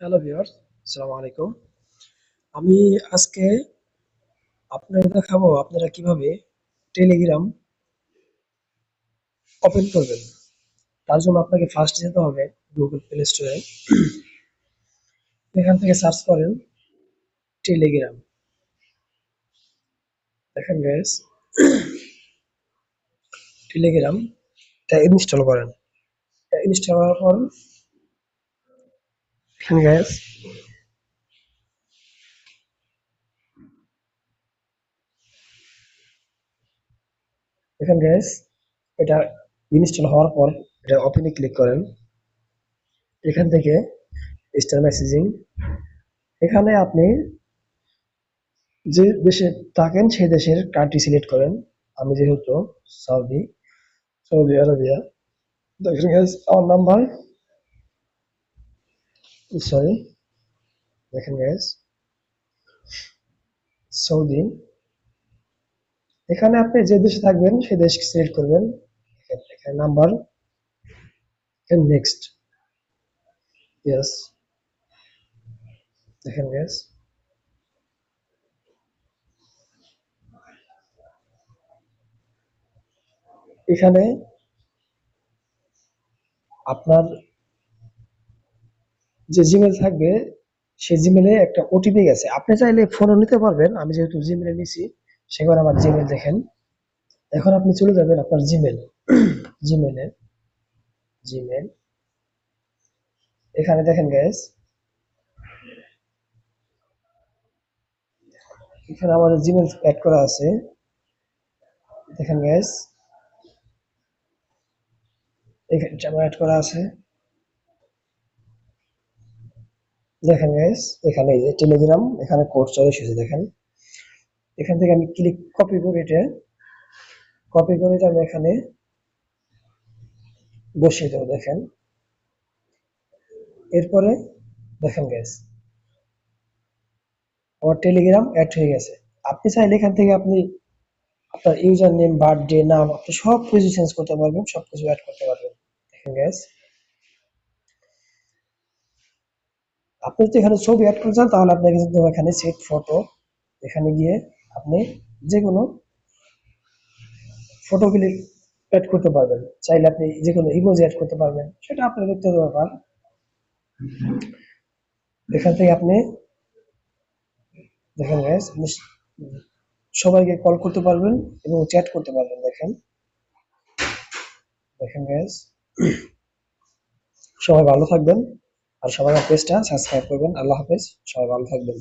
Hello viewers, আসসালামু আলাইকুম। আমি আজকে আপনাদের দেখাবো আপনারা কিভাবে টেলিগ্রাম ওপেন করবেন। তার জন্য আপনাকে ফার্স্ট যেতে হবে গুগল প্লে স্টোরে। এখান থেকে সার্চ করেন টেলিগ্রাম। দেখেন গাইস, টেলিগ্রামটা ইনস্টল করেন। এটা ইনস্টল করার পর এখানে গাইস এখানে গাইস এটা ইনস্টল হওয়ার পর এটা ওপেনে ক্লিক করেন। এখান থেকে স্টার মেসেজিং, এখানে আপনি যে দেশে থাকেন সেই দেশের কান্ট্রি সিলেক্ট করেন। আমি যেহেতু সৌদি, সৌদি আরবিয়া, দেখেন গাইস আমার নাম্বার, সরি, দেখেন গাইস সৌদি। এখানে আপনি যে দেশে থাকবেন সেই দেশ সিলেক্ট করবেন। এখানে নাম্বার, এখানে নেক্সট, ইয়েস। দেখেন গাইস এখানে আপনার যে জিমেল থাকবে সেই জিমেলে একটা ওটিপি গেছে। আপনি চাইলে ফোনও নিতে পারবেন। আমি যেহেতু জিমেলে নিছি সেখানে আমার জিমেল দেখেন। এখন আপনি চলে যাবেন আপনার জিমেল, জিমেলে, জিমেল। এখানে দেখেন গাইস, এখানে আমার জিমেল অ্যাড করা আছে। দেখেন গাইস, এখানে আমার অ্যাড করা আছে। দেখেন গাইস, এখানে এই যে টেলিগ্রাম, এখানে কোড চলে এসেছে দেখেন। এখান থেকে আমি কপি করে এটা, আমি এখানে বসিয়ে দেবো দেখেন। এরপরে দেখেন গাইস আমার টেলিগ্রাম অ্যাড হয়ে গেছে। আপনি চাইলে এখান থেকে আপনি আপনার ইউজার নেম, বার্থডে, নাম আপনি সব কিছু চেঞ্জ করতে পারবেন, সব কিছু অ্যাড করতে পারবেন। দেখেন গাইস, আপনি যদি এখানে ছবি অ্যাড করতে চান তাহলে আপনাকে কিন্তু এখানে সেট ফটো, এখানে গিয়ে আপনি যে কোনো ফটোগুলি অ্যাড করতে পারবেন। চাইলে আপনি যে কোনো ইমোজি অ্যাড করতে পারবেন, সেটা আপনার ব্যক্তিগত ব্যাপার। এখান থেকে আপনি দেখেন গাইস, আপনি সবাইকে কল করতে পারবেন এবং চ্যাট করতে পারবেন। দেখেন, দেখেন গাইস, সবাই ভালো থাকবেন আর সবাই আমার পেজটা সাবস্ক্রাইব করবেন। আল্লাহ হাফেজ, সবাই ভালো থাকবেন।